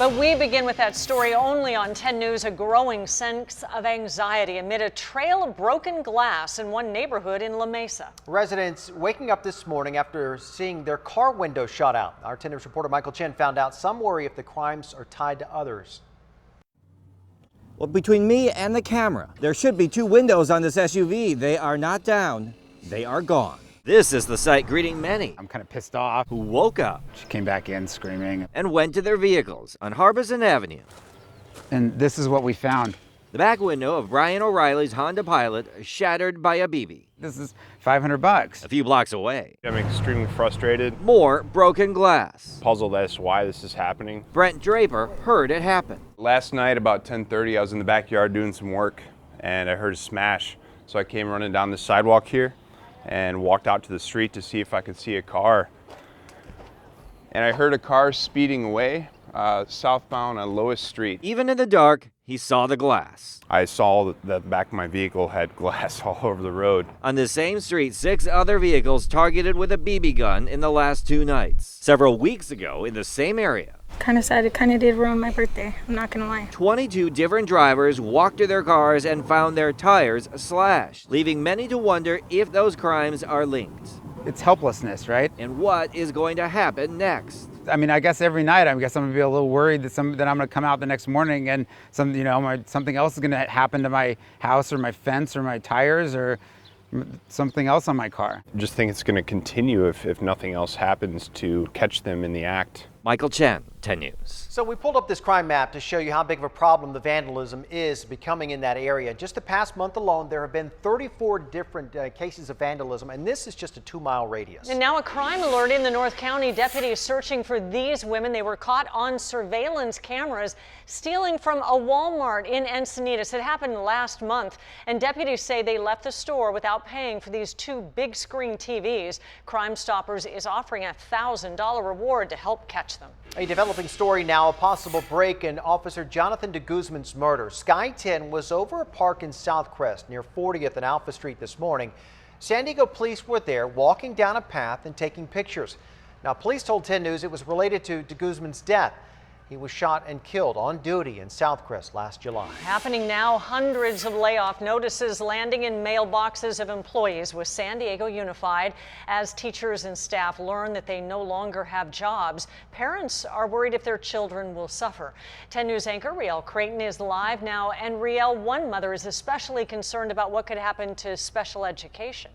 But we begin with that story only on 10 News, a growing sense of anxiety amid a trail of broken glass in one neighborhood in La Mesa. Residents waking up this morning after seeing their car window shot out. Our 10 News reporter Michael Chen found out some worry if the crimes are tied to others. Well, between me and the camera, there should be two windows on this SUV. They are not down, they are gone. This is the sight greeting many. I'm kind of pissed off. Who woke up. She came back in screaming. And went to their vehicles on Harbison Avenue. And this is what we found. The back window of Brian O'Reilly's Honda Pilot shattered by a BB. This is $500. A few blocks away. I'm extremely frustrated. More broken glass. Puzzled as to why this is happening. Brent Draper heard it happen. Last night about 10:30, I was in the backyard doing some work and I heard a smash. So I came running down the sidewalk here and walked out to the street to see if I could see a car. And I heard a car speeding away southbound on Lois Street. Even in the dark, he saw the glass. I saw the back of my vehicle had glass all over the road. On the same street, 6 other vehicles targeted with a BB gun in the last 2 nights. Several weeks ago in the same area. Kind of sad. It kind of did ruin my birthday. I'm not gonna lie. 22 different drivers walked to their cars and found their tires slashed, leaving many to wonder if those crimes are linked. It's helplessness, right? And what is going to happen next? I mean, I guess every night I'm gonna be a little worried that I'm gonna come out the next morning and something else is gonna happen to my house or my fence or my tires or something else on my car. I just think it's going to continue if nothing else happens to catch them in the act. Michael Chen, 10 News. So we pulled up this crime map to show you how big of a problem the vandalism is becoming in that area. Just the past month alone, there have been 34 different cases of vandalism, and this is just a 2-mile radius. And now a crime alert in the North County. Deputies searching for these women. They were caught on surveillance cameras stealing from a Walmart in Encinitas. It happened last month, and deputies say they left the store without paying for these 2 big screen TVs. Crime Stoppers is offering a $1,000 reward to help catch them. A developing story now, a possible break in Officer Jonathan de Guzman's murder. Sky 10 was over a park in Southcrest near 40th and Alpha Street this morning. San Diego police were there walking down a path and taking pictures. Now, police told 10 News it was related to de Guzman's death. He was shot and killed on duty in Southcrest last July. Happening now, hundreds of layoff notices landing in mailboxes of employees with San Diego Unified. As teachers and staff learn that they no longer have jobs, parents are worried if their children will suffer. 10 News anchor Riel Creighton is live now. And Riel, one mother is especially concerned about what could happen to special education.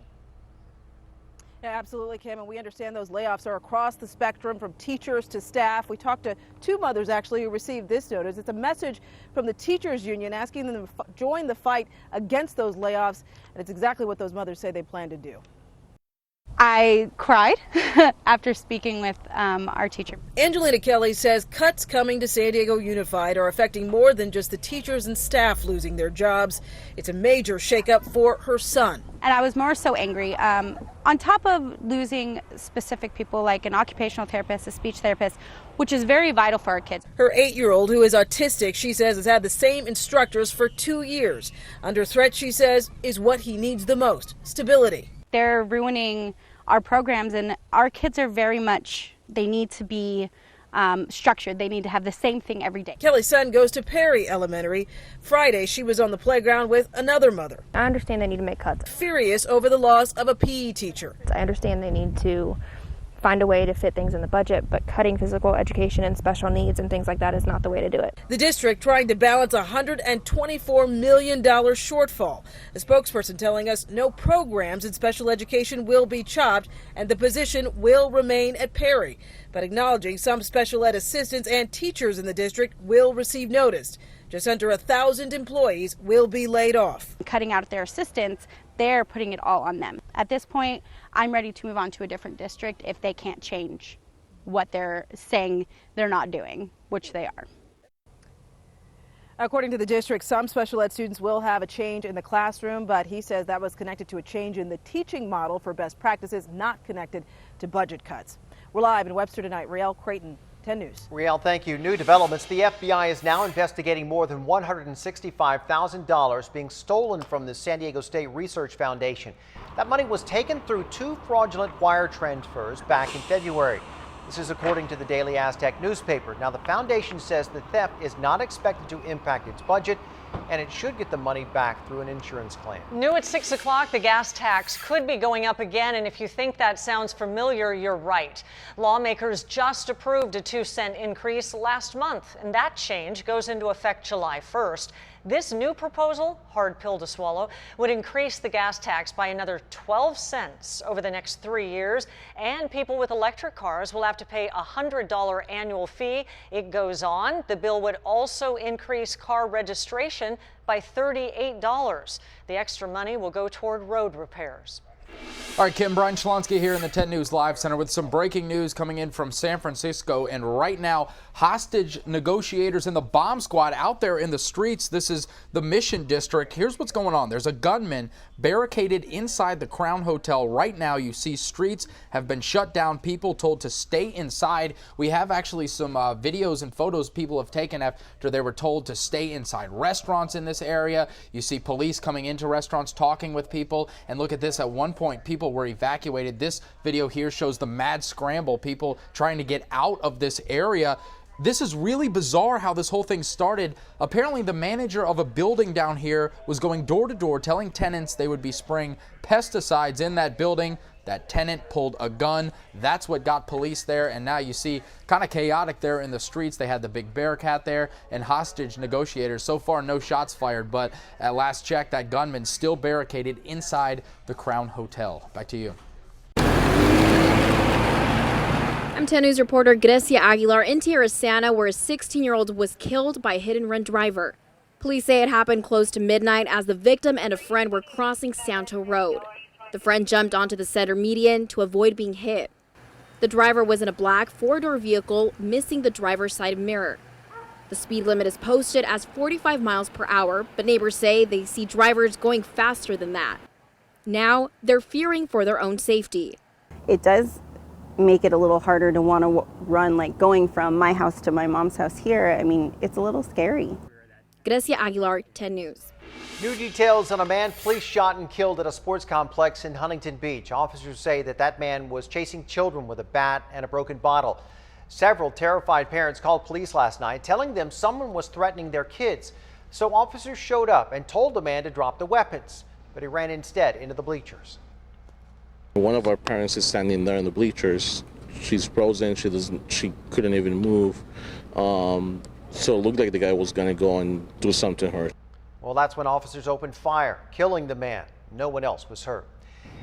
Yeah, absolutely, Kim, and we understand those layoffs are across the spectrum from teachers to staff. We talked to 2 mothers actually who received this notice. It's a message from the teachers union asking them to join the fight against those layoffs, and it's exactly what those mothers say they plan to do. I cried after speaking with our teacher. Angelina Kelly says cuts coming to San Diego Unified are affecting more than just the teachers and staff losing their jobs. It's a major shakeup for her son. And I was more so angry. On top of losing specific people like an occupational therapist, a speech therapist, which is very vital for our kids. Her 8-year-old, who is autistic, she says has had the same instructors for 2 years. Under threat, she says, is what he needs the most: stability. They're ruining our programs, and our kids are very much, they need to be structured. They need to have the same thing every day. Kelly's son goes to Perry Elementary. Friday, she was on the playground with another mother. I understand they need to make cuts. Furious over the loss of a PE teacher. I understand they need to find a way to fit things in the budget, but cutting physical education and special needs and things like that is not the way to do it. The district trying to balance a $124 million shortfall. A spokesperson telling us no programs in special education will be chopped and the position will remain at Perry, but acknowledging some special ed assistants and teachers in the district will receive notice. Just under 1,000 employees will be laid off. Cutting out their assistants, they're putting it all on them. At this point, I'm ready to move on to a different district if they can't change what they're saying they're not doing, which they are. According to the district, some special ed students will have a change in the classroom, but he says that was connected to a change in the teaching model for best practices, not connected to budget cuts. We're live in Webster tonight. Riel Creighton, 10 News. Riel, thank you. New developments. The FBI is now investigating more than $165,000 being stolen from the San Diego State Research Foundation. That money was taken through 2 fraudulent wire transfers back in February. This is according to the Daily Aztec newspaper. Now, the foundation says the theft is not expected to impact its budget, and it should get the money back through an insurance claim. New at 6 o'clock, the gas tax could be going up again, and if you think that sounds familiar, you're right. Lawmakers just approved a 2-cent increase last month, and that change goes into effect July 1st. This new proposal, hard pill to swallow, would increase the gas tax by another 12 cents over the next 3 years, and people with electric cars will have to pay a $100 annual fee. It goes on. The bill would also increase car registration by $38. The extra money will go toward road repairs. All right, Kim, Brian Shlonsky here in the 10 News Live Center with some breaking news coming in from San Francisco. And right now, hostage negotiators and the bomb squad out there in the streets. This is the Mission District. Here's what's going on. There's a gunman barricaded inside the Crown Hotel. Right now, you see streets have been shut down. People told to stay inside. We have actually some videos and photos people have taken after they were told to stay inside restaurants in this area. You see police coming into restaurants talking with people. And look at this. At one point, people were evacuated. This video here shows the mad scramble, people trying to get out of this area. This is really bizarre how this whole thing started. Apparently, the manager of a building down here was going door to door telling tenants they would be spraying pesticides in that building. That tenant pulled a gun. That's what got police there. And now you see kind of chaotic there in the streets. They had the big Bearcat there and hostage negotiators. So far, no shots fired. But at last check, that gunman still barricaded inside the Crown Hotel. Back to you. I'm 10 News reporter Grecia Aguilar in Terrasana, where a 16-year-old was killed by a hit-and-run driver. Police say it happened close to midnight as the victim and a friend were crossing Santo Road. The friend jumped onto the center median to avoid being hit. The driver was in a black four-door vehicle, missing the driver's side mirror. The speed limit is posted as 45 miles per hour, but neighbors say they see drivers going faster than that. Now, they're fearing for their own safety. It does make it a little harder to want to run, like going from my house to my mom's house here. I mean, it's a little scary. Grecia Aguilar, 10 News. New details on a man police shot and killed at a sports complex in Huntington Beach. Officers say that man was chasing children with a bat and a broken bottle. Several terrified parents called police last night, telling them someone was threatening their kids. So officers showed up and told the man to drop the weapons, but he ran instead into the bleachers. One of our parents is standing there in the bleachers. She's frozen. She couldn't even move. So it looked like the guy was going to go and do something to her. Well, that's when officers opened fire, killing the man. No one else was hurt.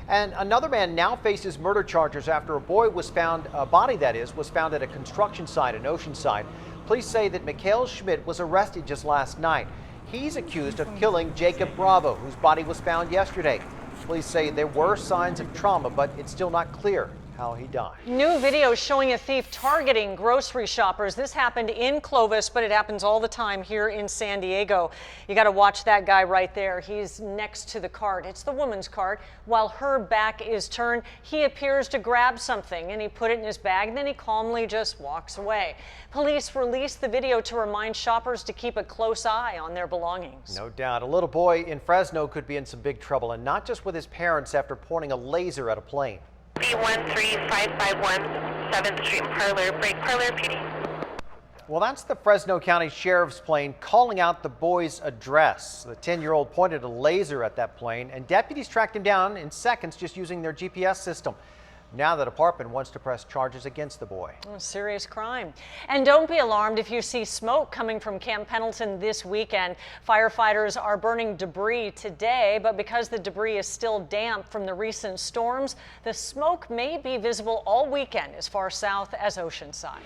And another man now faces murder charges after a body was found at a construction site in Oceanside. Police say that Mikhail Schmidt was arrested just last night. He's accused of killing Jacob Bravo, whose body was found yesterday. Police say there were signs of trauma, but it's still not clear how he died. New video showing a thief targeting grocery shoppers. This happened in Clovis, but it happens all the time here in San Diego. You got to watch that guy right there. He's next to the cart. It's the woman's cart. While her back is turned, he appears to grab something and he put it in his bag, and then he calmly just walks away. Police released the video to remind shoppers to keep a close eye on their belongings. No doubt. A little boy in Fresno could be in some big trouble, and not just with his parents after pointing a laser at a plane. B13551 7th Street Parlor, Break Parlor, PD. Well, that's the Fresno County Sheriff's plane calling out the boy's address. The 10-year-old pointed a laser at that plane, and deputies tracked him down in seconds just using their GPS system. Now the department wants to press charges against the boy. Oh, serious crime. And don't be alarmed if you see smoke coming from Camp Pendleton this weekend. Firefighters are burning debris today, but because the debris is still damp from the recent storms, the smoke may be visible all weekend as far south as Oceanside.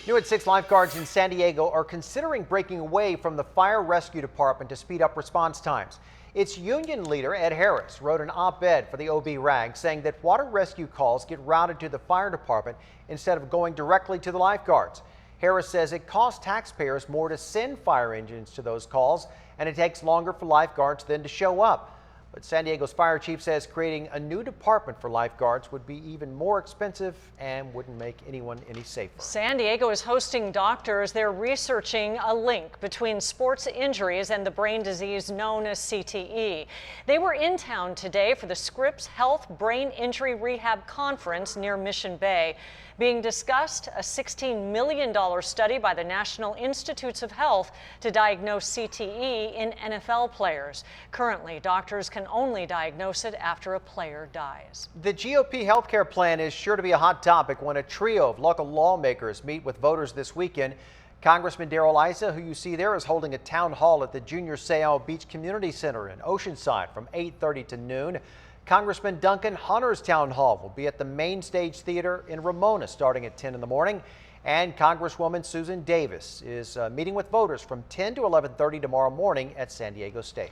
New at 6, lifeguards in San Diego are considering breaking away from the fire rescue department to speed up response times. Its union leader, Ed Harris, wrote an op-ed for the OB Rag saying that water rescue calls get routed to the fire department instead of going directly to the lifeguards. Harris says it costs taxpayers more to send fire engines to those calls, and it takes longer for lifeguards then to show up. But San Diego's fire chief says creating a new department for lifeguards would be even more expensive and wouldn't make anyone any safer. San Diego is hosting doctors. They're researching a link between sports injuries and the brain disease known as CTE. They were in town today for the Scripps Health Brain Injury Rehab Conference near Mission Bay. Being discussed, a $16 million study by the National Institutes of Health to diagnose CTE in NFL players. Currently, doctors can only diagnose it after a player dies. The GOP healthcare plan is sure to be a hot topic when a trio of local lawmakers meet with voters this weekend. Congressman Darrell Issa, who you see there, is holding a town hall at the Junior Seau Beach Community Center in Oceanside from 8:30 to noon. Congressman Duncan Hunter's town hall will be at the Main Stage Theater in Ramona starting at 10 in the morning. And Congresswoman Susan Davis is meeting with voters from 10 to 11:30 tomorrow morning at San Diego State.